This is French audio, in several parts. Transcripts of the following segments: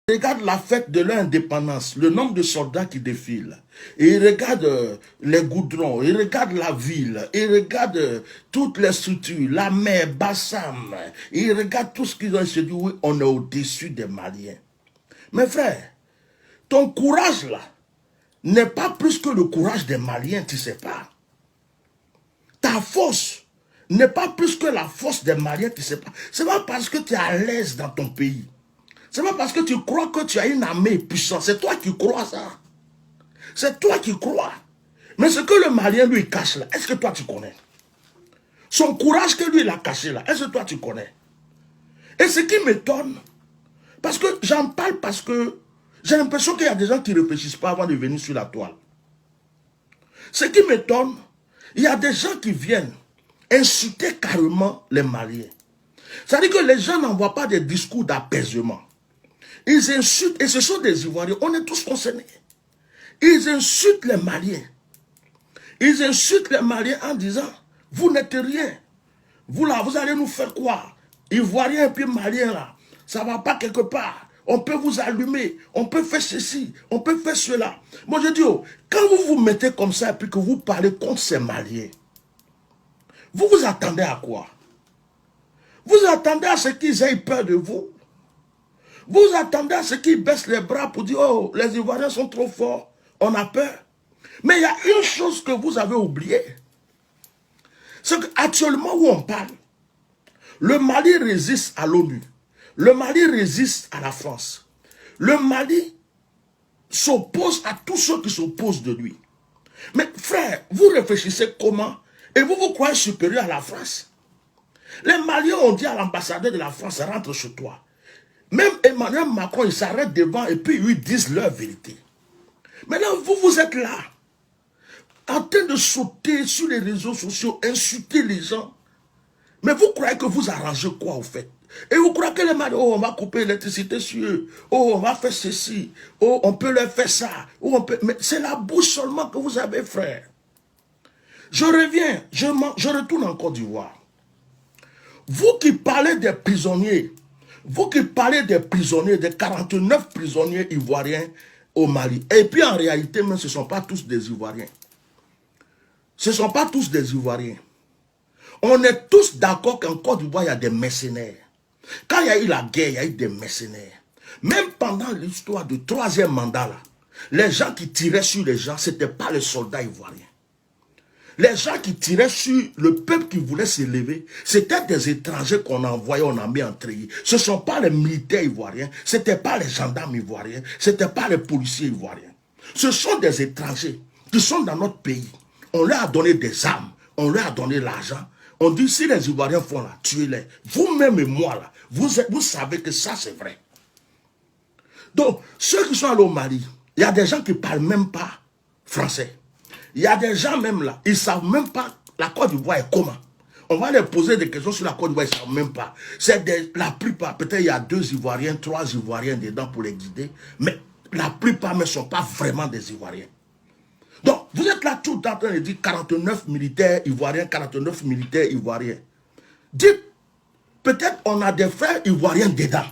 Regarde la fête de l'indépendance, le nombre de soldats qui défilent. Et ils regardent les goudrons, ils regardent la ville, ils regardent toutes les structures, la mer, Bassam. Ils regardent tout ce qu'ils ont et se disent, oui, on est au-dessus des Maliens. Mes frères, ton courage là n'est pas plus que le courage des Maliens, tu ne sais pas. Ta force n'est pas plus que la force des Maliens, tu ne sais pas. Ce n'est pas parce que tu es à l'aise dans ton pays. Ce n'est pas parce que tu crois que tu as une armée puissante. C'est toi qui crois ça. C'est toi qui crois. Mais ce que le Malien lui cache là, est-ce que toi tu connais? Son courage que lui il a caché là, est-ce que toi tu connais? Et ce qui m'étonne, parce que j'en parle parce que j'ai l'impression qu'il y a des gens qui ne réfléchissent pas avant de venir sur la toile. Ce qui m'étonne, il y a des gens qui viennent insulter carrément les Maliens. C'est-à-dire que les gens n'envoient pas des discours d'apaisement. Ils insultent, et ce sont des Ivoiriens, on est tous concernés. Ils insultent les Maliens. Ils insultent les Maliens en disant, vous n'êtes rien. Vous là, vous allez nous faire quoi? Ivoiriens et puis Maliens là, ça ne va pas quelque part. On peut vous allumer, on peut faire ceci, on peut faire cela. Moi je dis, oh, quand vous vous mettez comme ça et puis que vous parlez contre ces Maliens, vous vous attendez à quoi? Vous attendez à ce qu'ils aient peur de vous? Vous attendez à ce qu'ils baissent les bras pour dire, oh, les Ivoiriens sont trop forts, on a peur. Mais il y a une chose que vous avez oubliée. C'est qu'actuellement où on parle, le Mali résiste à l'ONU. Le Mali résiste à la France. Le Mali s'oppose à tous ceux qui s'opposent de lui. Mais frère, vous réfléchissez comment? Et vous vous croyez supérieur à la France? Les Maliens ont dit à l'ambassadeur de la France, rentre chez toi. Même Emmanuel Macron, il s'arrête devant et puis ils lui disent leur vérité. Maintenant, vous êtes là, en train de sauter sur les réseaux sociaux, insulter les gens. Mais vous croyez que vous arrangez quoi au fait? Et vous croyez que les Maliens, oh, on va couper l'électricité sur eux, oh, on va faire ceci, oh, on peut leur faire ça, oh, on peut... Mais c'est la bouche seulement que vous avez, frère. Je reviens, je retourne en Côte d'Ivoire. Vous qui parlez des prisonniers, vous qui parlez des prisonniers, des 49 prisonniers ivoiriens au Mali, et puis en réalité, même, ce ne sont pas tous des Ivoiriens. Ce ne sont pas tous des Ivoiriens. On est tous d'accord qu'en Côte d'Ivoire, il y a des mercenaires. Quand il y a eu la guerre, il y a eu des mercenaires. Même pendant l'histoire du 3e mandat, là, les gens qui tiraient sur les gens, ce n'étaient pas les soldats ivoiriens. Les gens qui tiraient sur le peuple qui voulait s'élever, c'était des étrangers qu'on envoyait, on a mis en treillis. Ce ne sont pas les militaires ivoiriens, ce n'étaient pas les gendarmes ivoiriens, ce n'étaient pas les policiers ivoiriens. Ce sont des étrangers qui sont dans notre pays. On leur a donné des armes, on leur a donné l'argent. On dit, si les Ivoiriens font là, tuez-les. Vous-même et moi là, vous savez que ça c'est vrai. Donc, ceux qui sont allés au Mali, il y a des gens qui ne parlent même pas français. Il y a des gens même là, ils ne savent même pas la Côte d'Ivoire est comment. On va leur poser des questions sur la Côte d'Ivoire, ils ne savent même pas. C'est la plupart, peut-être il y a 2 Ivoiriens, 3 Ivoiriens dedans pour les guider, mais la plupart ne sont pas vraiment des Ivoiriens. Donc, vous êtes là tout en train de dire 49 militaires ivoiriens, 49 militaires ivoiriens. Dites, peut-être on a des frères ivoiriens dedans.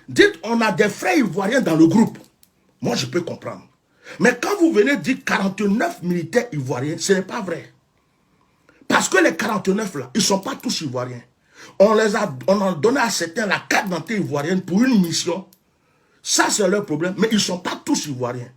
Dites, on a des frères ivoiriens dans le groupe. Moi, je peux comprendre. Mais quand vous venez dire 49 militaires ivoiriens, ce n'est pas vrai. Parce que les 49 là, ils ne sont pas tous ivoiriens. On a donné à certains la carte d'identité ivoirienne pour une mission. Ça, c'est leur problème. Mais ils ne sont pas tous ivoiriens.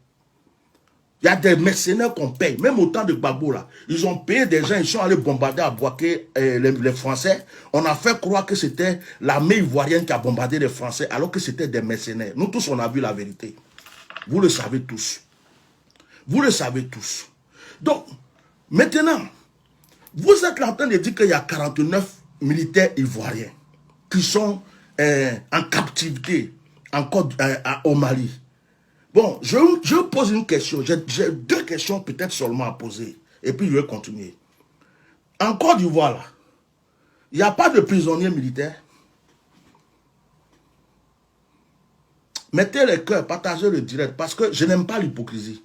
Il y a des mercenaires qu'on paye. Même au temps de Gbagbo, là, ils ont payé des gens, ils sont allés bombarder à Bouaké les Français. On a fait croire que c'était l'armée ivoirienne qui a bombardé les Français, alors que c'était des mercenaires. Nous tous, on a vu la vérité. Vous le savez tous. Vous le savez tous. Donc, maintenant, vous êtes là en train de dire qu'il y a 49 militaires ivoiriens qui sont en captivité au Mali. Bon, je pose une question. J'ai 2 questions peut-être seulement à poser. Et puis je vais continuer. En Côte d'Ivoire, là, il n'y a pas de prisonniers militaires. Mettez les cœurs, partagez le direct, parce que je n'aime pas l'hypocrisie.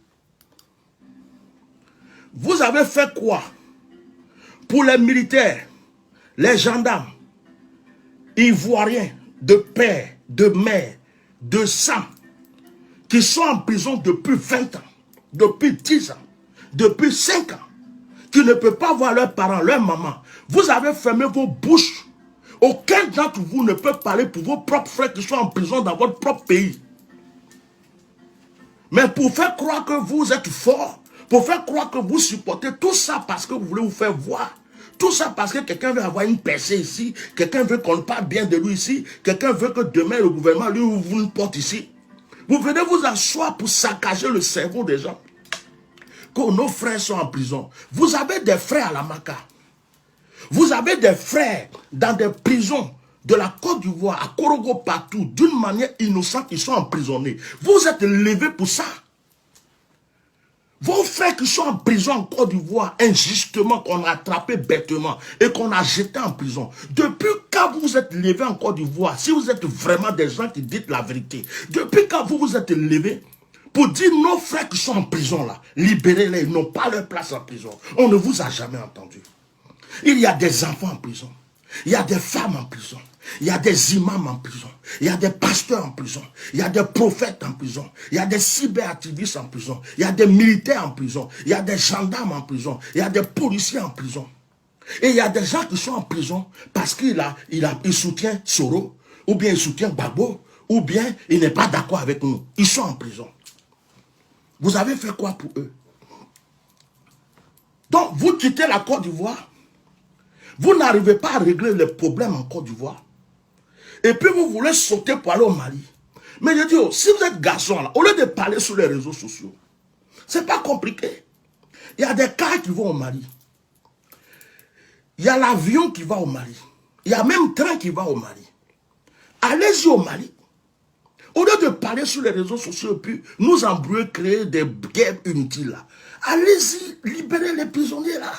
Vous avez fait quoi pour les militaires, les gendarmes, ivoiriens, de père, de mère, 200 qui sont en prison depuis 20 ans, depuis 10 ans, depuis 5 ans, qui ne peuvent pas voir leurs parents, leur maman. Vous avez fermé vos bouches. Aucun d'entre vous ne peut parler pour vos propres frères qui sont en prison dans votre propre pays. Mais pour faire croire que vous êtes fort, pour faire croire que vous supportez tout ça parce que vous voulez vous faire voir, tout ça parce que quelqu'un veut avoir une percée ici, quelqu'un veut qu'on parle bien de lui ici, quelqu'un veut que demain le gouvernement lui ouvre une porte ici. Vous venez vous asseoir pour saccager le cerveau des gens. Que nos frères sont en prison. Vous avez des frères à la Maca. Vous avez des frères dans des prisons de la Côte d'Ivoire, à Korogo, partout, d'une manière innocente, ils sont emprisonnés. Vous êtes levés pour ça. Vos frères qui sont en prison en Côte d'Ivoire, injustement, qu'on a attrapé bêtement et qu'on a jeté en prison. Depuis quand vous vous êtes levés en Côte d'Ivoire, si vous êtes vraiment des gens qui disent la vérité, depuis quand vous vous êtes levés pour dire nos frères qui sont en prison là, libérez-les, ils n'ont pas leur place en prison. On ne vous a jamais entendu. Il y a des enfants en prison. Il y a des femmes en prison. Il y a des imams en prison. Il y a des pasteurs en prison. Il y a des prophètes en prison. Il y a des cyberactivistes en prison. Il y a des militaires en prison. Il y a des gendarmes en prison. Il y a des policiers en prison. Et il y a des gens qui sont en prison parce qu'il soutient Soro, ou bien il soutient Gbagbo, ou bien il n'est pas d'accord avec nous. Ils sont en prison. Vous avez fait quoi pour eux? Donc, vous quittez la Côte d'Ivoire. Vous n'arrivez pas à régler les problèmes en Côte d'Ivoire. Et puis vous voulez sauter pour aller au Mali. Mais je dis, si vous êtes garçon, là, au lieu de parler sur les réseaux sociaux, c'est pas compliqué. Il y a des cars qui vont au Mali. Il y a l'avion qui va au Mali. Il y a même train qui va au Mali. Allez-y au Mali. Au lieu de parler sur les réseaux sociaux et puis nous embrouiller, créer des guerres inutiles là. Allez-y, libérez les prisonniers là.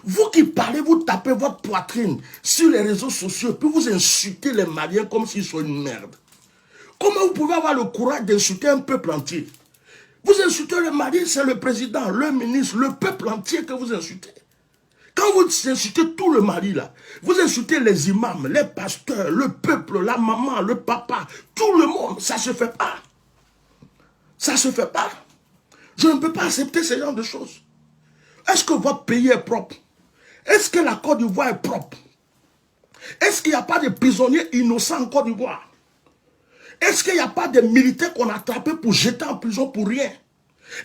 Vous qui parlez, vous tapez votre poitrine sur les réseaux sociaux, puis vous insultez les Maliens comme s'ils sont une merde. Comment vous pouvez avoir le courage d'insulter un peuple entier? Vous insultez le Mali, c'est le président, le ministre, le peuple entier que vous insultez. Quand vous insultez tout le Mali, là, vous insultez les imams, les pasteurs, le peuple, la maman, le papa, tout le monde, ça ne se fait pas. Ça ne se fait pas. Je ne peux pas accepter ce genre de choses. Est-ce que votre pays est propre? Est-ce que la Côte d'Ivoire est propre? Est-ce qu'il n'y a pas de prisonniers innocents en Côte d'Ivoire? Est-ce qu'il n'y a pas de militaires qu'on a attrapés pour jeter en prison pour rien?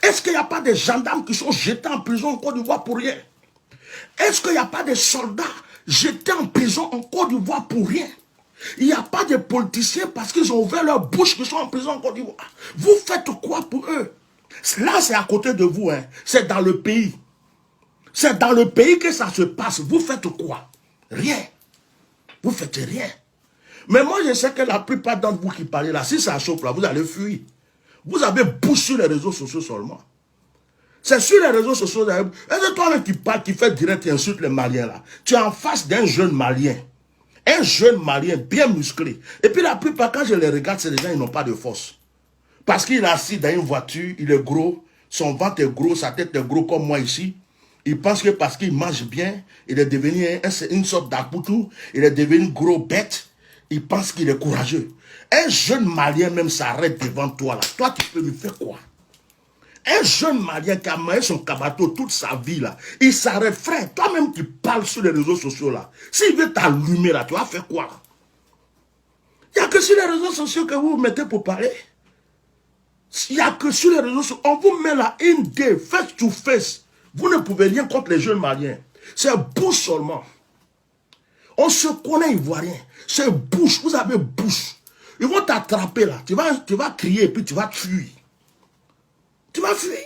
Est-ce qu'il n'y a pas de gendarmes qui sont jetés en prison en Côte d'Ivoire pour rien? Est-ce qu'il n'y a pas de soldats jetés en prison en Côte d'Ivoire pour rien? Il n'y a pas de politiciens parce qu'ils ont ouvert leur bouche qui sont en prison en Côte d'Ivoire. Vous faites quoi pour eux? Là, c'est à côté de vous, hein. C'est dans le pays. C'est dans le pays que ça se passe. Vous faites quoi? Rien. Vous faites rien. Mais moi, je sais que la plupart d'entre vous qui parlez là, si ça chauffe là, vous allez fuir. Vous avez bouche sur les réseaux sociaux seulement. C'est sur les réseaux sociaux. Est-ce que toi-même qui parle, qui fait direct et insulte les Maliens là, tu es en face d'un jeune Malien. Un jeune Malien bien musclé. Et puis la plupart, quand je les regarde, c'est des gens qui n'ont pas de force. Parce qu'il est assis dans une voiture, il est gros, son ventre est gros, sa tête est gros comme moi ici. Il pense que parce qu'il mange bien, il est devenu une sorte d'akboutou, il est devenu gros bête, il pense qu'il est courageux. Un jeune Malien même s'arrête devant toi là. Toi, tu peux lui faire quoi? Un jeune Malien qui a mangé son cabato toute sa vie là, il s'arrête, frère, toi-même qui parles sur les réseaux sociaux là, s'il veut t'allumer là, tu vas faire quoi là? Il n'y a que sur les réseaux sociaux que vous vous mettez pour parler. Il n'y a que sur les réseaux sociaux, on vous met là in day, face to face. Vous ne pouvez rien contre les jeunes Maliens. C'est bouche seulement. On se connaît Ivoirien. C'est bouche, vous avez bouche. Ils vont t'attraper là, tu vas crier et puis tu vas fuir. Tu vas fuir.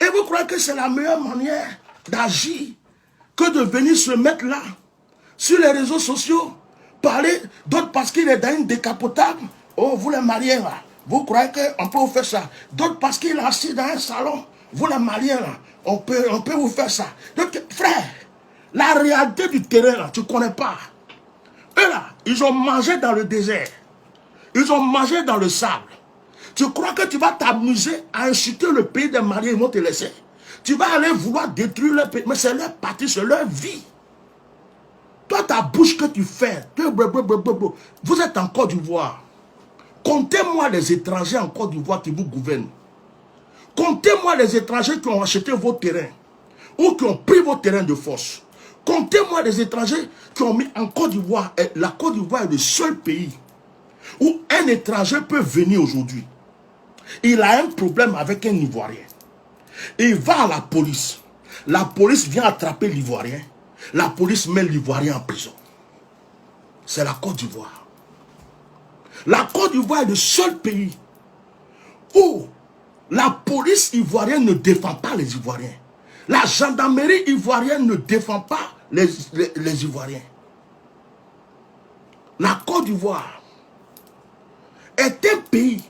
Et vous croyez que c'est la meilleure manière d'agir que de venir se mettre là, sur les réseaux sociaux, parler d'autres parce qu'il est dans une décapotable. Oh, vous les Maliens là, vous croyez qu'on peut vous faire ça. D'autres parce qu'il est assis dans un salon. Vous les Maliens là, on peut vous faire ça. Donc, frère, la réalité du terrain là, tu ne connais pas. Eux là, ils ont mangé dans le désert. Ils ont mangé dans le sable. Tu crois que tu vas t'amuser à insulter le pays des Maliens, ils vont te laisser. Tu vas aller vouloir détruire leur pays, mais c'est leur parti, c'est leur vie. Toi, ta bouche que tu fais, vous êtes en Côte d'Ivoire. Comptez-moi les étrangers en Côte d'Ivoire qui vous gouvernent. Comptez-moi les étrangers qui ont acheté vos terrains ou qui ont pris vos terrains de force. Comptez-moi les étrangers qui ont mis en Côte d'Ivoire. La Côte d'Ivoire est le seul pays où un étranger peut venir aujourd'hui. Il a un problème avec un Ivoirien. Il va à la police. La police vient attraper l'Ivoirien. La police met l'Ivoirien en prison. C'est la Côte d'Ivoire. La Côte d'Ivoire est le seul pays où la police ivoirienne ne défend pas les Ivoiriens. La gendarmerie ivoirienne ne défend pas les Ivoiriens. La Côte d'Ivoire est un pays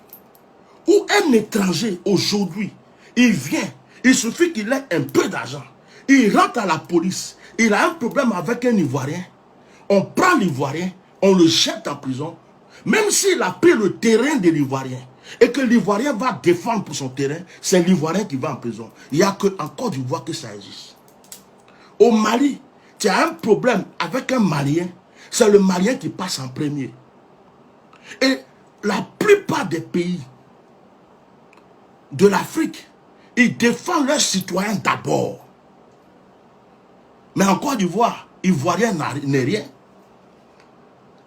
où un étranger aujourd'hui, il vient, il suffit qu'il ait un peu d'argent, il rentre à la police, il a un problème avec un Ivoirien, on prend l'Ivoirien, on le jette en prison, même s'il a pris le terrain de l'Ivoirien, et que l'Ivoirien va défendre pour son terrain, c'est l'Ivoirien qui va en prison. Il n'y a qu'en Côte d'Ivoire que ça existe. Au Mali, tu as un problème avec un Malien, c'est le Malien qui passe en premier. Et la plupart des pays de l'Afrique, ils défendent leurs citoyens d'abord. Mais en Côte d'Ivoire, Ivoirien n'est rien.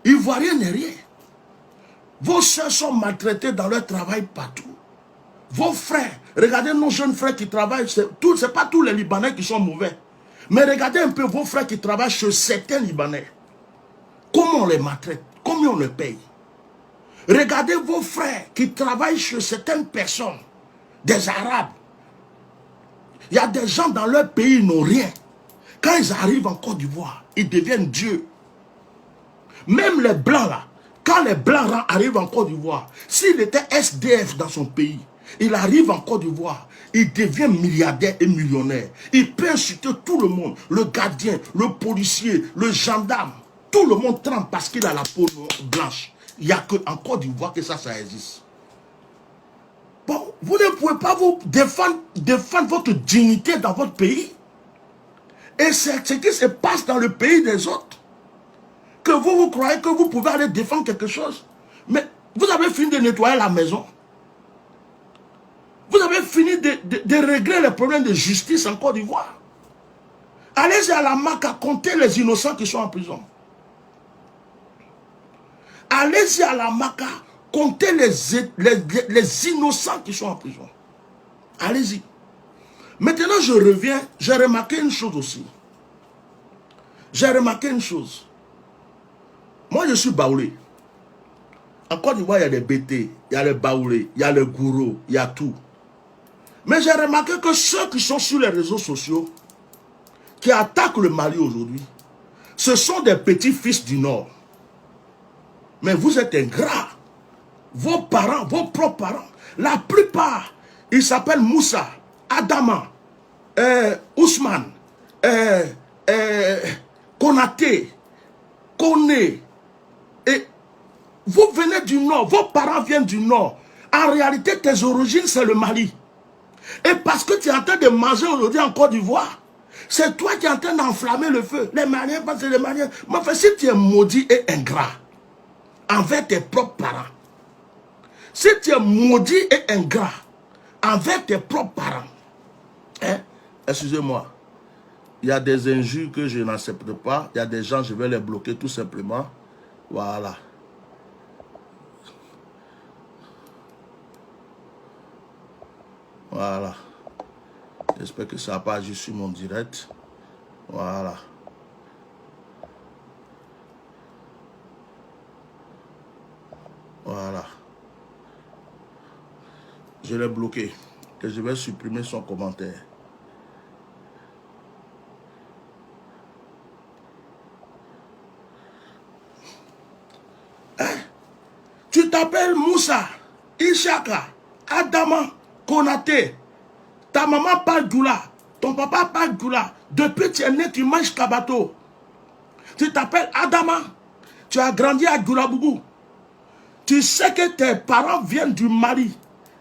Ivoirien n'est rien. Vos soeurs sont maltraités dans leur travail partout. Vos frères, regardez nos jeunes frères qui travaillent, c'est pas tous les Libanais qui sont mauvais. Mais regardez un peu vos frères qui travaillent chez certains Libanais. Comment on les maltraite? Combien on les paye? Regardez vos frères qui travaillent chez certaines personnes, des Arabes. Il y a des gens dans leur pays, ils n'ont rien. Quand ils arrivent en Côte d'Ivoire, ils deviennent dieux. Même les Blancs là, quand les Blancs arrivent en Côte d'Ivoire, s'il était SDF dans son pays, il arrive en Côte d'Ivoire, il devient milliardaire et millionnaire. Il peut insulter tout le monde, le gardien, le policier, le gendarme. Tout le monde tremble parce qu'il a la peau blanche. Il n'y a qu'en Côte d'Ivoire que ça existe. Bon, vous ne pouvez pas vous défendre votre dignité dans votre pays. Et c'est ce qui se passe dans le pays des autres. Que vous croyez que vous pouvez aller défendre quelque chose. Mais vous avez fini de nettoyer la maison. Vous avez fini de régler les problèmes de justice en Côte d'Ivoire. Allez-y à la MAC à compter les innocents qui sont en prison. Allez-y à la MAC à compter les innocents qui sont en prison. Allez-y. Maintenant, je reviens. J'ai remarqué une chose aussi. J'ai remarqué une chose. Moi, je suis baoulé. En Côte d'Ivoire, il y a des BT, il y a les baoulés, il y a les gourous, il y a tout. Mais j'ai remarqué que ceux qui sont sur les réseaux sociaux, qui attaquent le Mali aujourd'hui, ce sont des petits-fils du Nord. Mais vous êtes ingrats. Vos parents, vos propres parents, la plupart, ils s'appellent Moussa, Adama, Ousmane, Konaté, Koné. Et vous venez du Nord, vos parents viennent du Nord. En réalité, tes origines, c'est le Mali. Et parce que tu es en train de manger aujourd'hui en Côte d'Ivoire, c'est toi qui es en train d'enflammer le feu. Les Maliens, parce que les Maliens... Mais enfin, si tu es maudit et ingrat envers tes propres parents, si tu es maudit et ingrat envers tes propres parents, hein, excusez-moi, il y a des injures que je n'accepte pas, il y a des gens, je vais les bloquer tout simplement. Voilà. Voilà. J'espère que ça n'a pas agi sur mon direct. Voilà. Voilà. Je l'ai bloqué. Et je vais supprimer son commentaire. Hein? Tu t'appelles Moussa, Ishaka, Adama, Konaté. Ta maman parle Doula, ton papa parle Doula. Depuis que tu es né, tu manges Kabato. Tu t'appelles Adama, tu as grandi à Doula-Boubou. Tu sais que tes parents viennent du Mali,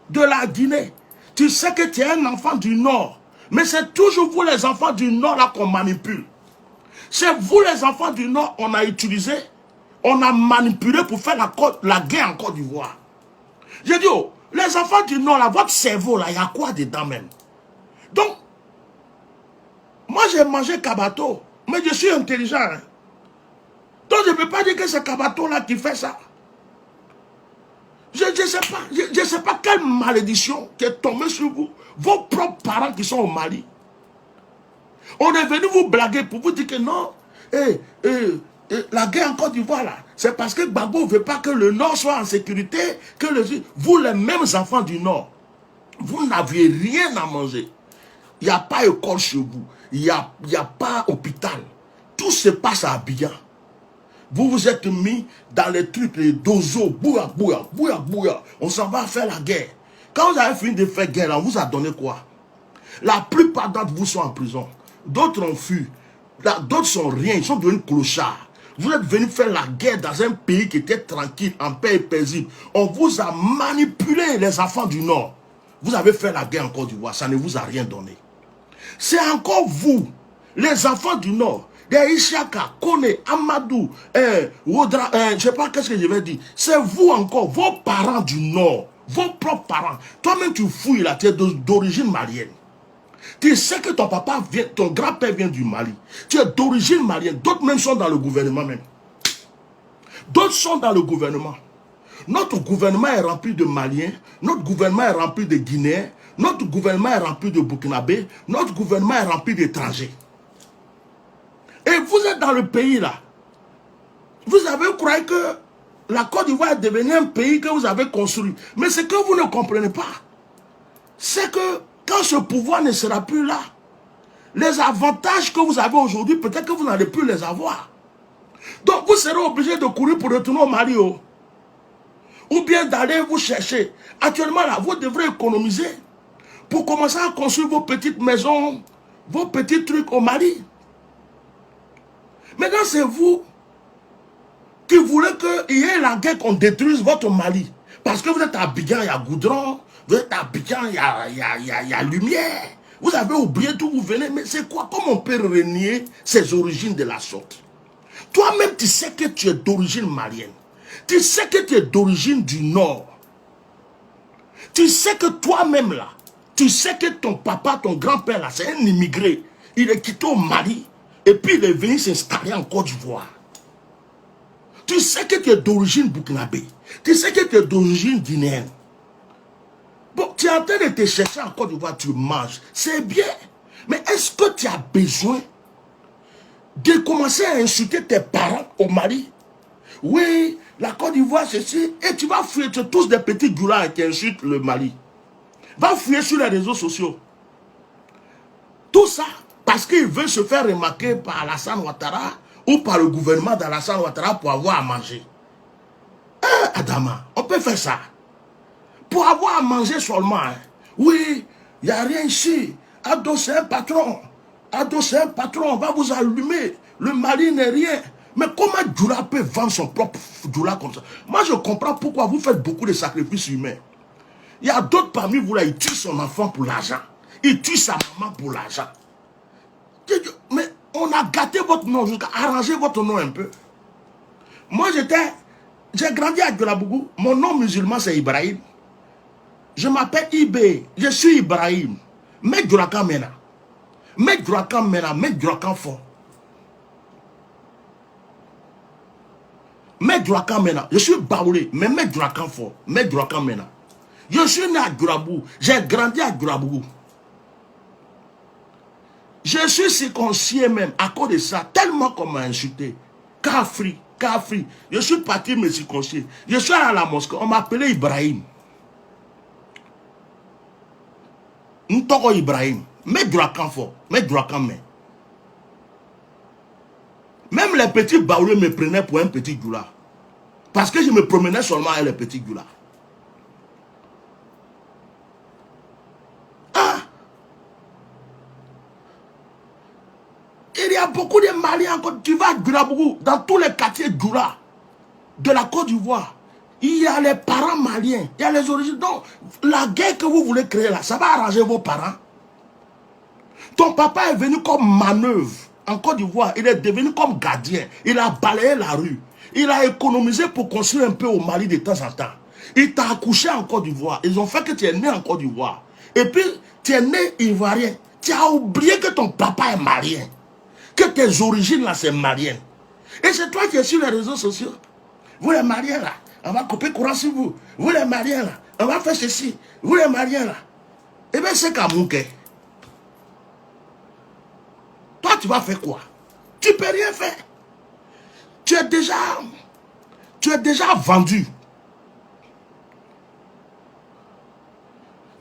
de la Guinée. Tu sais que tu es un enfant du Nord. Mais c'est toujours vous les enfants du Nord là qu'on manipule. C'est vous les enfants du Nord, on a utilisé, on a manipulé pour faire la guerre en Côte d'Ivoire. J'ai dit, oh, les enfants du Nord, là, votre cerveau, là, il y a quoi dedans même? Donc, moi j'ai mangé Kabato, mais je suis intelligent. Hein. Donc je ne peux pas dire que c'est Kabato là qui fait ça. Je ne sais pas quelle malédiction qui est tombée sur vous. Vos propres parents qui sont au Mali. On est venu vous blaguer pour vous dire que non, la guerre en Côte d'Ivoire là, c'est parce que Gbagbo ne veut pas que le Nord soit en sécurité, que vous les mêmes enfants du Nord, vous n'aviez rien à manger. Il n'y a pas école chez vous. Il n'y a pas hôpital. Tout se passe à Abidjan. Vous vous êtes mis dans les trucs, les dozos, bouya, bouya, bouya, bouya. On s'en va faire la guerre. Quand vous avez fini de faire guerre, on vous a donné quoi? La plupart d'entre vous sont en prison. D'autres ont fui. D'autres sont rien. Ils sont devenus clochards. Vous êtes venus faire la guerre dans un pays qui était tranquille, en paix et paisible. On vous a manipulé, les enfants du Nord. Vous avez fait la guerre en Côte d'Ivoire. Ça ne vous a rien donné. C'est encore vous, les enfants du Nord, des Ishaka, Kone, Amadou, Wodra, je ne sais pas qu'est-ce que je vais dire. C'est vous encore, vos parents du Nord, vos propres parents. Toi-même, tu fouilles là, tu es d'origine malienne. Tu sais que ton papa vient, ton grand-père vient du Mali. Tu es d'origine malienne. D'autres même sont dans le gouvernement même. D'autres sont dans le gouvernement. Notre gouvernement est rempli de Maliens. Notre gouvernement est rempli de Guinéens. Notre gouvernement est rempli de Burkinabés. Notre gouvernement est rempli d'étrangers. Et vous êtes dans le pays là. Vous avez cru que la Côte d'Ivoire est devenue un pays que vous avez construit. Mais ce que vous ne comprenez pas, c'est que quand ce pouvoir ne sera plus là, les avantages que vous avez aujourd'hui, peut-être que vous n'allez plus les avoir. Donc vous serez obligé de courir pour retourner au Mali. Oh. Ou bien d'aller vous chercher. Actuellement là, vous devrez économiser pour commencer à construire vos petites maisons, vos petits trucs au Mali. Maintenant, c'est vous qui voulez qu'il y ait la guerre qu'on détruise votre Mali. Parce que vous êtes à Abidjan, il y a goudron. Vous êtes à Abidjan, il y a lumière. Vous avez oublié d'où vous venez. Mais c'est quoi? Comment on peut renier ses origines de la sorte? Toi-même, tu sais que tu es d'origine malienne. Tu sais que tu es d'origine du Nord. Tu sais que toi-même là, tu sais que ton papa, ton grand-père là, c'est un immigré. Il est quitté au Mali et puis il est venu s'installer en Côte d'Ivoire. Tu sais que tu es d'origine burkinabé. Tu sais que tu es d'origine guinéenne. Bon, tu es en train de te chercher en Côte d'Ivoire, tu manges. C'est bien. Mais est-ce que tu as besoin de commencer à insulter tes parents au Mali? Oui, la Côte d'Ivoire, c'est ceci. Et tu vas fouiller, tu tous des petits goulards qui insultent le Mali. Va fouiller sur les réseaux sociaux. Tout ça, parce qu'il veut se faire remarquer par Alassane Ouattara ou par le gouvernement d'Alassane Ouattara pour avoir à manger. Adama, on peut faire ça. Pour avoir à manger seulement. Hein. Oui, il n'y a rien ici. Ado, c'est un patron. Ado, c'est un patron. On va vous allumer. Le Mali n'est rien. Mais comment Djoula peut vendre son propre Djoula comme ça? Moi, je comprends pourquoi vous faites beaucoup de sacrifices humains. Il y a d'autres parmi vous là, ils tuent son enfant pour l'argent. Ils tuent sa maman pour l'argent. Mais on a gâté votre nom, jusqu'à arranger votre nom un peu. Moi, j'ai grandi à Djoulabougou. Mon nom musulman, c'est Ibrahim. Je m'appelle Ibé. Je suis Ibrahim. Mais Djoulakan Mena. Mais Djoulakan Mena. Mais Djoulakan Fort. Mais Djoulakan Mena. Je suis Baoulé. Mais Djoulakan Fort. Mais Djoulakan Mena. Je suis né à Djoulabougou. J'ai grandi à Djoulabougou. Je suis circoncis même à cause de ça. Tellement qu'on m'a insulté. Kafri. Je suis parti me circoncire. Je suis allé à la mosquée. On m'appelait Ibrahim. Ntoko Ibrahim. Mais Djoulakan Fort. Mais Djoulakan Mena. Même les petits baoulés me prenaient pour un petit Djoula. Parce que je me promenais seulement avec les petits Djoula. Il y a beaucoup de Maliens encore. Tu vas à Djoulabougou, dans tous les quartiers Djoula de la Côte d'Ivoire. Il y a les parents maliens. Il y a les origines. Donc, la guerre que vous voulez créer là, ça va arranger vos parents. Ton papa est venu comme manœuvre en Côte d'Ivoire, il est devenu comme gardien. Il a balayé la rue. Il a économisé pour construire un peu au Mali de temps en temps. Il t'a accouché en Côte d'Ivoire. Ils ont fait que tu es né en Côte d'Ivoire. Et puis, tu es né ivoirien. Tu as oublié que ton papa est malien. Que tes origines là, c'est malienne. Et c'est toi qui es sur les réseaux sociaux. Vous les Maliens là, on va couper courant sur vous. Vous les Maliens là, on va faire ceci. Vous les Maliens là. Eh bien, c'est Kamouké. Toi, tu vas faire quoi? Tu peux rien faire. Tu es déjà vendu.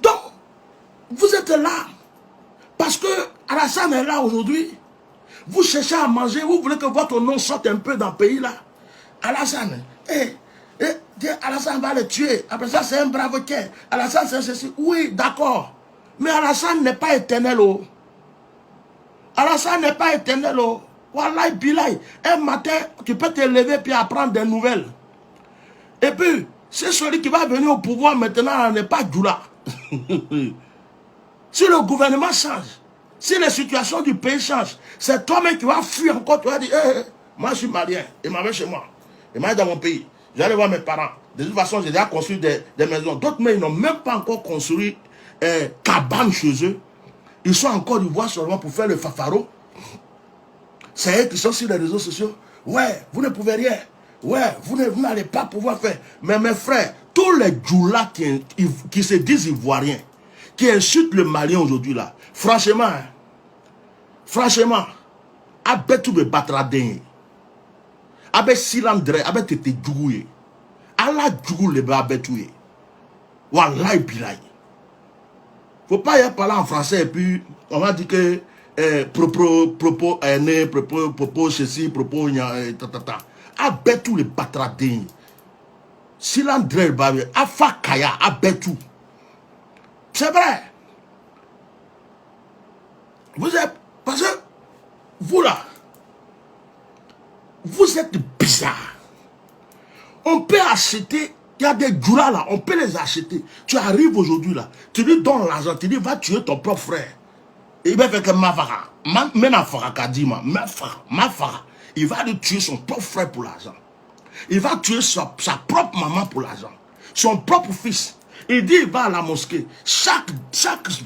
Donc, vous êtes là. Parce que Alassane est là aujourd'hui. Vous cherchez à manger, vous voulez que votre nom sorte un peu dans le pays là. Alassane, Alassane va le tuer. Après ça, c'est un brave quai. Alassane, c'est ceci. Oui, d'accord. Mais Alassane n'est pas éternel. Oh. Alassane n'est pas éternel. Oh. Wallahi, bilahi. Un matin, tu peux te lever puis apprendre des nouvelles. Et puis, c'est celui qui va venir au pouvoir maintenant n'est pas Djoula. Si le gouvernement change, si les situations du pays changent, c'est toi-même qui vas fuir encore. Tu vas dire, moi je suis malien, il m'avait chez moi, il m'avait dans mon pays. J'allais voir mes parents. De toute façon, j'ai déjà construit des maisons. D'autres, mais ils n'ont même pas encore construit cabane chez eux. Ils sont encore du bois seulement pour faire le fafaro. C'est eux qui sont sur les réseaux sociaux. Ouais, vous ne pouvez rien. Ouais, vous n'allez pas pouvoir faire. Mais mes frères, tous les djoulas qui se disent ivoiriens, qui insultent le Malien aujourd'hui là, franchement, avec tout le batradin, avec silandre, avec tete djougouye, Allah djougou le avec tout. Wallahi bilahi. Faut pas y parler en français et puis on va dire que propos haineux, propos ceci, propos tata. Avec tout le batradin. Silandre, afakaya, avec tout. C'est vrai. Vous êtes, parce que vous là, vous êtes bizarre. On peut acheter, il y a des djoulas là, on peut les acheter. Tu arrives aujourd'hui là, tu lui donnes l'argent, tu dis va tuer ton propre frère. Il va faire que mafara, menafara kadima, mafara. Il va lui tuer son propre frère pour l'argent. Il va tuer sa propre maman pour l'argent. Son propre fils. Il dit, il va à la mosquée. Chaque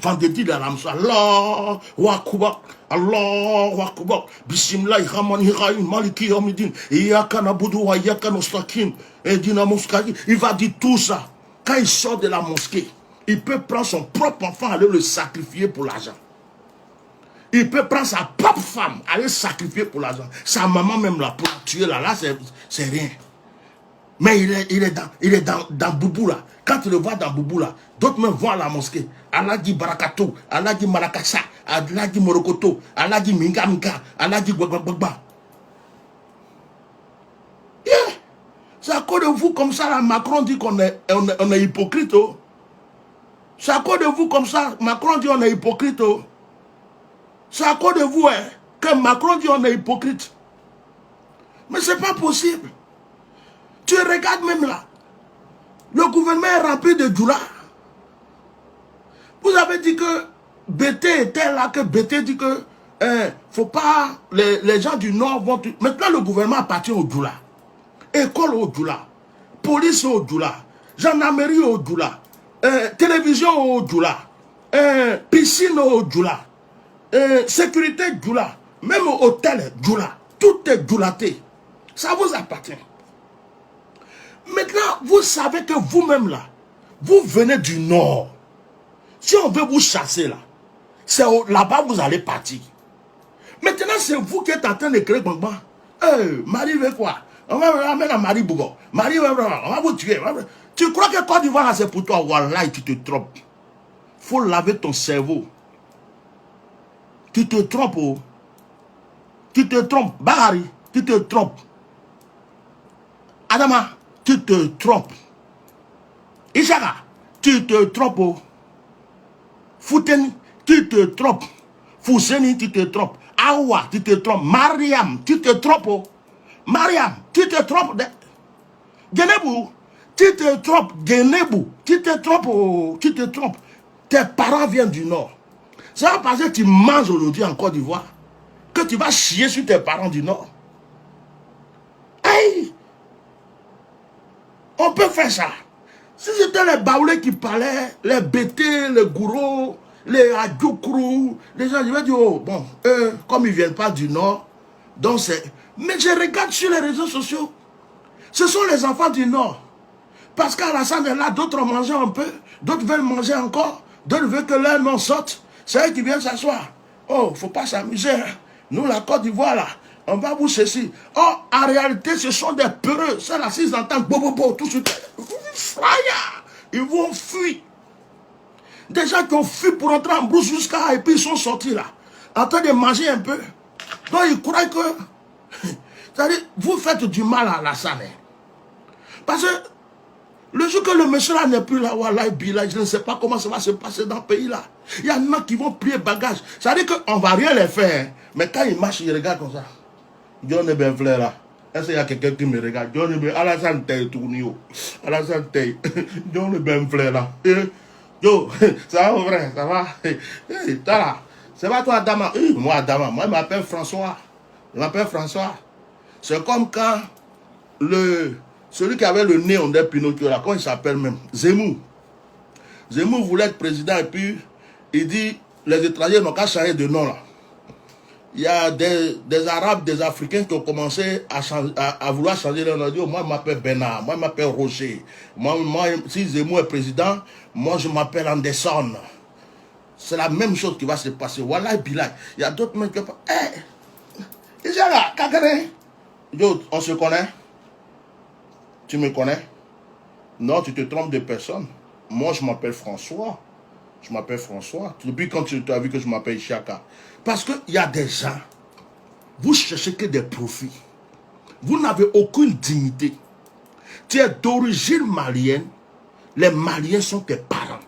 vendredi dans la mosquée. Allah, Wakuba, Allah, Wakuba, Bismillah, Rahman, Hiraïm, Maliki, Yomidin, Iyaka Nabudu, Iyaka Nostakim, Edina Moskagi. Il va dire tout ça. Quand il sort de la mosquée, il peut prendre son propre enfant, aller le sacrifier pour l'argent. Il peut prendre sa propre femme, aller sacrifier pour l'argent. Sa maman même là, pour la tuer là, c'est rien. Mais il est dans Boubou là. Quand tu le vois dans Boubou là, d'autres même vont à la mosquée. Allah dit Barakato, Allah dit Marakassa, Allah dit Morokoto, Allah dit Minga Minga, Allah dit Gwagwagwagba. Yeah. C'est à cause de vous comme ça, là, Macron dit qu'on est hypocrite. Oh. C'est à cause de vous comme ça, Macron dit qu'on est hypocrite. Oh. C'est à cause de vous hein, que Macron dit qu'on est hypocrite. Mais c'est pas possible. Tu regardes même là. Le gouvernement est rempli de djoulas. Vous avez dit que BT était là, que BT dit que faut pas, les gens du Nord vont... Maintenant le gouvernement appartient aux djoulas. École aux djoulas. Police aux djoulas. Gendarmerie aux djoulas. Télévision aux djoulas. Piscine aux djoulas. Sécurité djoula. Même hôtel djoula. Tout est djoulaté. Ça vous appartient. Maintenant, vous savez que vous-même là, vous venez du Nord. Si on veut vous chasser là, c'est là-bas vous allez partir. Maintenant, c'est vous qui êtes en train de créer Gbangba. Marie veut quoi? On va ramener à Marie Bougon. Marie veut, on va vous tuer. Tu crois que Côte d'Ivoire c'est pour toi? Wallah, tu te trompes. Faut laver ton cerveau. Tu te trompes. Oh. Tu te trompes. Bahari, tu te trompes. Adama, tu te trompes. Ishaka, tu te trompes. Oh. Fouteni, tu te trompes. Fousseni, tu te trompes. Awa, tu te trompes. Mariam, tu te trompes. Oh. Mariam, tu te trompes. Genebou, tu te trompes. Genebou, tu te trompes. Oh. Tu te trompes. Tes parents viennent du Nord. Ça va parce que tu manges aujourd'hui en Côte d'Ivoire. Que tu vas chier sur tes parents du Nord. Hey! On peut faire ça. Si c'était les Baoulés qui parlaient, les Bété, les Gourou, les Adjoukrou, les gens, je vais dire, oh, bon, eux, comme ils ne viennent pas du Nord, donc c'est... Mais je regarde sur les réseaux sociaux, ce sont les enfants du Nord. Parce qu'Alassane est là, d'autres ont mangé un peu, d'autres veulent manger encore, d'autres veulent que leur nom sorte. C'est eux qui viennent s'asseoir. Oh, il ne faut pas s'amuser. Hein. Nous, la Côte d'Ivoire, là, on va vous ceci. Oh, en réalité, ce sont des peureux. Ça, là, s'ils entendent bobo, tout ce ils vont fuir. Des gens qui ont fui pour entrer en brousse jusqu'à... Et puis ils sont sortis là, en train de manger un peu. Donc ils croient que... C'est-à-dire, vous faites du mal à Alassane. Parce que le jour que le monsieur là n'est plus là, voilà, je ne sais pas comment ça va se passer dans le pays là. Il y en a qui vont plier bagage. C'est-à-dire qu'on ne va rien les faire. Mais quand ils marchent, ils regardent comme ça. John est bien frère là. Est-ce qu'il y a quelqu'un qui me regarde? John est bien... Alassane Tay, Tournio. Alassane Tay. John est bien frère là. Yo, ça va vrai, ça va. T'as là. C'est pas toi Adama? Moi Adama. Moi je m'appelle François. Je m'appelle François. C'est comme quand celui qui avait le nez on est Pinocchio là, comment il s'appelle même? Zemmour. Zemmour voulait être président et puis il dit les étrangers n'ont qu'à changer de nom là. Il y a des Arabes, des Africains qui ont commencé à vouloir changer leur nom. Oh, moi, je m'appelle Bernard, moi, je m'appelle Roger. Moi, si Zemmour est président, moi, je m'appelle Anderson. C'est la même chose qui va se passer. Voilà, Bilal. Il y a d'autres mecs qui disent, hé, ils sont là, Kakane. Yo, on se connaît? Tu me connais? Non, tu te trompes de personne. Moi, je m'appelle François. Je m'appelle François. Depuis quand tu as vu que je m'appelle Chaka? Parce qu'il y a des gens, vous cherchez que des profits. Vous n'avez aucune dignité. Tu es d'origine malienne. Les Maliens sont tes parents.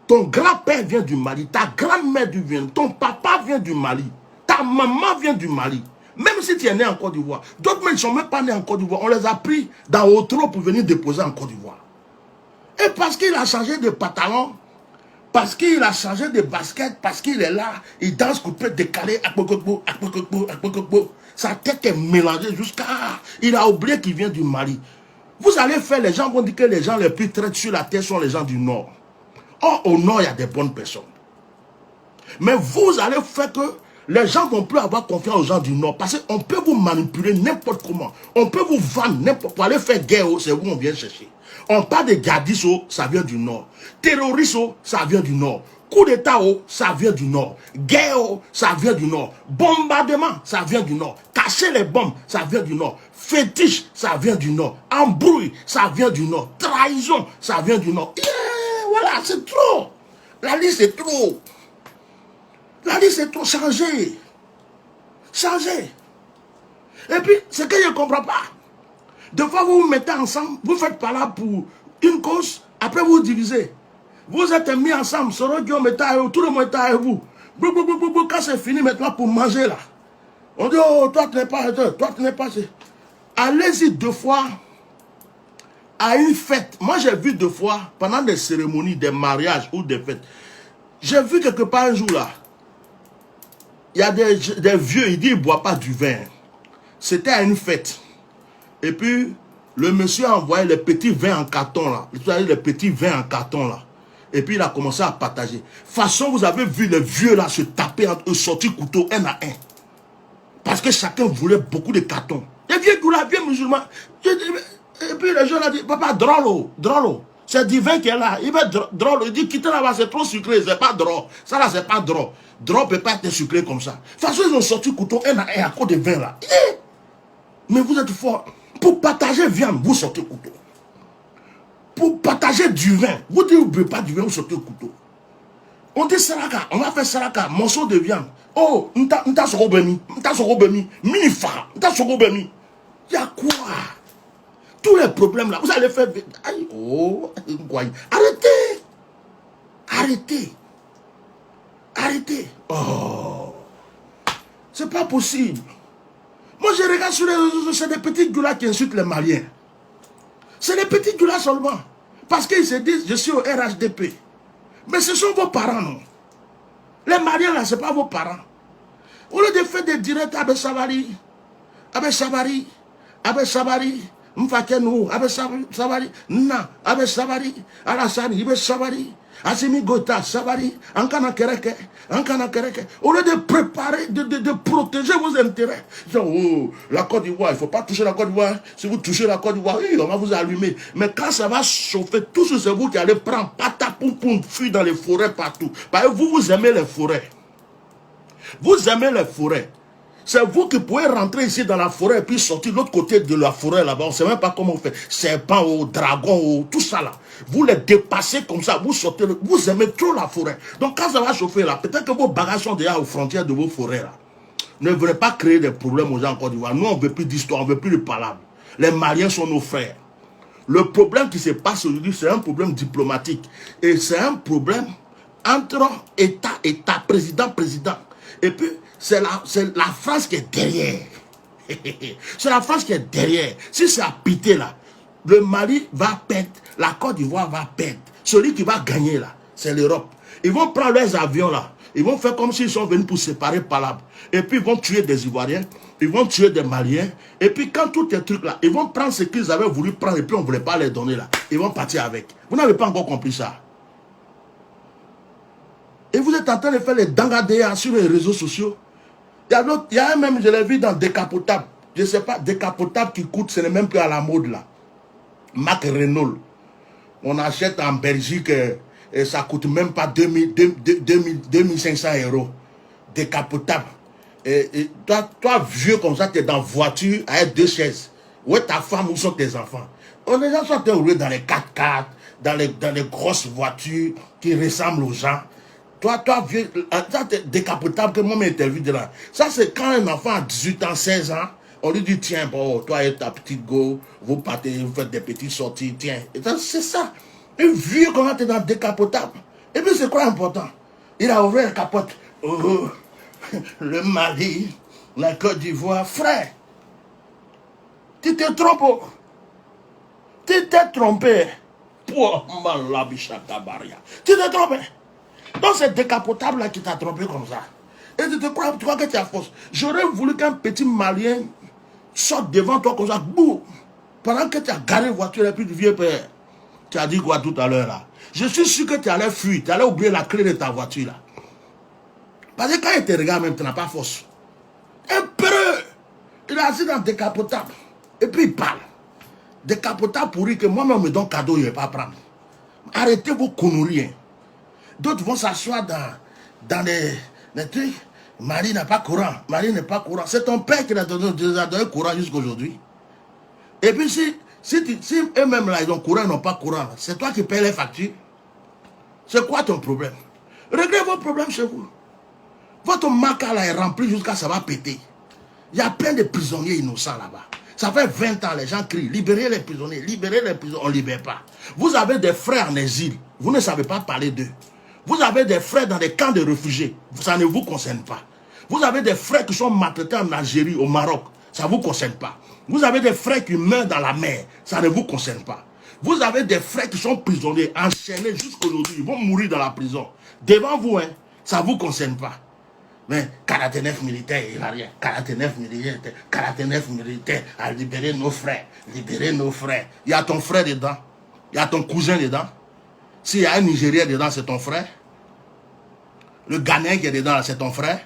Ton grand-père vient du Mali. Ta grand-mère vient. Ton papa vient du Mali. Ta maman vient du Mali. Même si tu es né en Côte d'Ivoire. D'autres ne sont même pas nés en Côte d'Ivoire. On les a pris dans Otro pour venir déposer en Côte d'Ivoire. Et parce qu'il a changé de pantalon, parce qu'il a changé de basket, parce qu'il est là, il danse coupé, décalé, sa tête est mélangée jusqu'à... Il a oublié qu'il vient du Mali. Vous allez faire, les gens vont dire que les gens les plus traités sur la terre sont les gens du Nord. Or, au Nord, il y a des bonnes personnes. Mais vous allez faire que les gens vont plus avoir confiance aux gens du Nord. Parce qu'on peut vous manipuler n'importe comment. On peut vous vendre n'importe quoi. Pour aller faire guerre, c'est où on vient chercher. On parle de djihadistes, ça vient du Nord. Terroristes, ça vient du Nord. Coup d'État, ça vient du Nord. Guerre, ça vient du Nord. Bombardement, ça vient du Nord. Cacher les bombes, ça vient du Nord. Fétiche, ça vient du Nord. Embrouille, ça vient du Nord. Trahison, ça vient du Nord. Voilà, c'est trop. La liste est trop. La liste est trop changée. Changée. Et puis, ce que je ne comprends pas. De fois, vous vous mettez ensemble, vous faites par là pour une cause, après vous vous divisez. Vous êtes mis ensemble, tout le monde est avec vous. Quand c'est fini maintenant pour manger là, on dit, oh, toi tu n'es pas, toi tu n'es pas. Allez-y 2 fois à une fête. Moi j'ai vu 2 fois, pendant des cérémonies, des mariages ou des fêtes. J'ai vu quelque part un jour là, il y a des vieux, il dit, il ne boit pas du vin. C'était à une fête. Et puis, le monsieur a envoyé les petits vins en carton là. Les petits vins en carton là. Et puis, il a commencé à partager. De toute façon, vous avez vu les vieux là se taper entre eux, sortir couteau un à un. Parce que chacun voulait beaucoup de cartons. Les vieux là, vieux musulmans. Et puis, les gens ont dit, papa, drôle. C'est du vin qui est là. Il va drôle. Il dit, quittez là-bas, c'est trop sucré. C'est pas drôle. Ça là, c'est pas drôle. Drôle peut pas être sucré comme ça. De toute façon, ils ont sorti couteau un à un à cause de vin là. Mais vous êtes fort. Pour partager viande, vous sortez couteau. Pour partager du vin, vous dites, vous ne buvez pas du vin, vous sortez couteau. On dit saraka, on va faire saraka, morceau de viande. Oh, nta sorobemi, minifa, nta sorobemi. Il y a quoi? Tous les problèmes là, vous allez faire... Aïe, oh, arrêtez. Oh, c'est pas possible. Moi, je regarde sur les réseaux, c'est des petits goulas qui insultent les Maliens. C'est des petits goulas seulement. Parce qu'ils se disent, je suis au RHDP. Mais ce sont vos parents, non? Les Maliens, là, ce n'est pas vos parents. Au lieu de faire des directs avec Savary, avec Savary, avec Savary, Mfakenu, avec Savary, Na, avec Savary, Alassani, avec Savary, Assimi Gota, Savary, Ankana Kereke, Ankana Kereke. Au lieu de préparer, de protéger vos intérêts. Genre, oh, la Côte d'Ivoire, il ne faut pas toucher la Côte d'Ivoire. Si vous touchez la Côte d'Ivoire, oui, on va vous allumer. Mais quand ça va chauffer, tout ce c'est vous qui allez prendre patapoum, fuir dans les forêts partout. Parce que vous aimez les forêts. Vous aimez les forêts. C'est vous qui pouvez rentrer ici dans la forêt et puis sortir de l'autre côté de la forêt là-bas. On ne sait même pas comment on fait. Serpent, dragon, tout ça là. Vous les dépassez comme ça. Vous sortez. Vous aimez trop la forêt. Donc quand ça va chauffer là, peut-être que vos bagages sont déjà aux frontières de vos forêts là. Ne venez pas créer des problèmes aux gens en Côte d'Ivoire. Nous, on ne veut plus d'histoire, on ne veut plus de palabres. Les Maliens sont nos frères. Le problème qui se passe aujourd'hui, c'est un problème diplomatique. Et c'est un problème entre État, président. Et puis, c'est la France qui est derrière. C'est la France qui est derrière. Si c'est à piter là, le Mali va perdre, la Côte d'Ivoire va perdre. Celui qui va gagner là, c'est l'Europe. Ils vont prendre leurs avions là. Ils vont faire comme s'ils sont venus pour séparer palabres. Et puis ils vont tuer des Ivoiriens. Ils vont tuer des Maliens. Et puis quand tous ces trucs là, ils vont prendre ce qu'ils avaient voulu prendre et puis on ne voulait pas les donner là. Ils vont partir avec. Vous n'avez pas encore compris ça. Et vous êtes en train de faire les dangadéas sur les réseaux sociaux. Il y a un même, je l'ai vu dans Décapotable. Je ne sais pas, Décapotable qui coûte, ce n'est même plus à la mode là. Marc Renault. On achète en Belgique et ça ne coûte même pas 2500 €. Décapotable. Et toi, vieux comme ça, tu es dans voiture avec 2 chaises. Où est ta femme, où sont tes enfants? On est gens sont roulés dans les 4x4, dans les grosses voitures qui ressemblent aux gens. Toi, vieux, ça c'est décapotable que moi m'interviewe de là. Ça c'est quand un enfant a 18 ans, 16 ans, on lui dit tiens, bon, toi et ta petite go, vous partez, vous faites des petites sorties, tiens. C'est ça. Un vieux comment tu es dans décapotable. Et puis c'est quoi important? Il a ouvert la capote. Oh, le Mali, la Côte d'Ivoire, frère. Tu t'es trompé. Tu t'es trompé. Pour Malabichakabaria. Tu t'es trompé. Donc c'est décapotable là qui t'a trompé comme ça. Et tu crois que tu as force. J'aurais voulu qu'un petit Malien sorte devant toi comme ça, boum, pendant que tu as garé la voiture et puis tu viens père. Tu as dit quoi tout à l'heure là? Je suis sûr que tu allais fuir, tu allais oublier la clé de ta voiture là. Parce que quand il te regarde même, tu n'as pas force. Un peureux, il est assis dans décapotable. Et puis il parle. Décapotable pourri que moi-même me donne cadeau, il ne vais pas prendre. Arrêtez vos conneries. D'autres vont s'asseoir dans les trucs. Marie n'a pas courant. Marie n'est pas courant. C'est ton père qui a donné courant jusqu'à aujourd'hui. Et puis si eux-mêmes là, ils ont courant, ils n'ont pas courant, c'est toi qui payes les factures. C'est quoi ton problème? Réglez vos problèmes chez vous. Votre maca là est rempli jusqu'à ça va péter. Il y a plein de prisonniers innocents là-bas. Ça fait 20 ans, les gens crient, libérez les prisonniers, on ne libère pas. Vous avez des frères en exil, vous ne savez pas parler d'eux. Vous avez des frères dans des camps de réfugiés, ça ne vous concerne pas. Vous avez des frères qui sont maltraités en Algérie, au Maroc, ça ne vous concerne pas. Vous avez des frères qui meurent dans la mer, ça ne vous concerne pas. Vous avez des frères qui sont prisonniers, enchaînés jusqu'aujourd'hui, ils vont mourir dans la prison. Devant vous, hein, ça ne vous concerne pas. Mais 49 militaires, il va rien. 49 militaires à libérer nos frères. Libérer nos frères. Il y a ton frère dedans. Il y a ton cousin dedans. S'il y a un Nigérien dedans, c'est ton frère. Le Ghanéen qui est dedans, c'est ton frère.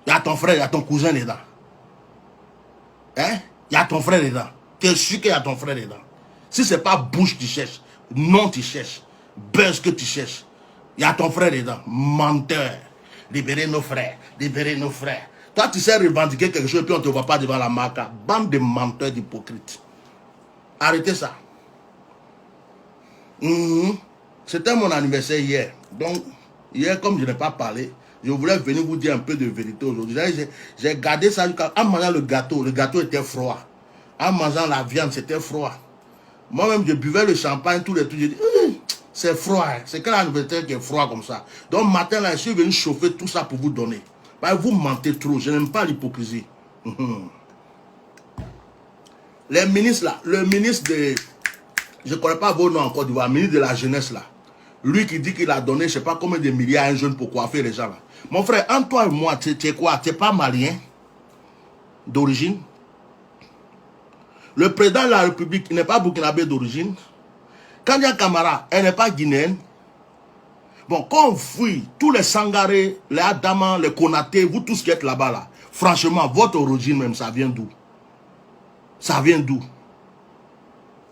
Il y a ton frère, il y a ton cousin dedans. Hein? Il y a ton frère dedans. Tu es sûr qu'il y a ton frère dedans. Si ce n'est pas bouche que tu cherches, non tu cherches, buzz que tu cherches, il y a ton frère dedans. Menteur. Libérez nos frères, libérez nos frères. Toi, tu sais revendiquer quelque chose et puis on ne te voit pas devant la marque. Bande de menteurs, d'hypocrites. Arrêtez ça. C'était mon anniversaire hier. Donc, hier, comme je n'ai pas parlé, je voulais venir vous dire un peu de vérité aujourd'hui. J'ai gardé ça en mangeant le gâteau était froid. En mangeant la viande, c'était froid. Moi-même, je buvais le champagne, tous les trucs. Je dis, c'est froid. C'est quel anniversaire qui est froid comme ça. Donc, matin, là, je suis venu chauffer tout ça pour vous donner. Bah, vous mentez trop. Je n'aime pas l'hypocrisie. Les ministres, là, le ministre de... Je ne connais pas vos noms en Côte d'Ivoire, le ministre de la jeunesse, là. Lui qui dit qu'il a donné, je ne sais pas combien de milliards à un jeune pour coiffer les gens là. Mon frère, entre toi et moi, tu es quoi? Tu n'es pas malien d'origine? Le président de la République n'est pas burkinabé d'origine. Kandia Camara, elle n'est pas guinéenne. Bon, quand on fouille tous les Sangaré, les Adamans, les Konaté, vous tous qui êtes là-bas, là, franchement, votre origine même, ça vient d'où? Ça vient d'où?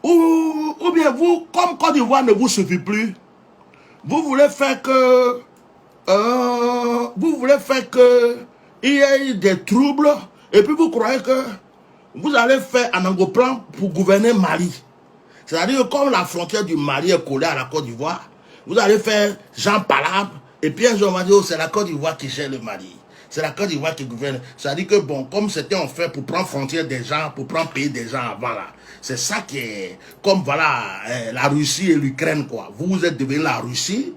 Ou bien vous, comme Côte d'Ivoire ne vous suffit plus, vous voulez faire que... il y ait des troubles, et puis vous croyez que vous allez faire un angoplan pour gouverner Mali. C'est-à-dire que comme la frontière du Mali est collée à la Côte d'Ivoire, vous allez faire Jean Palabre, et puis un jour on va dire, oh, c'est la Côte d'Ivoire qui gère le Mali. C'est la Côte d'Ivoire qui gouverne. C'est-à-dire que bon, comme c'était en fait pour prendre frontière des gens, pour prendre pays des gens avant là. C'est ça qui est, comme voilà, la Russie et l'Ukraine quoi. Vous êtes devenus la Russie,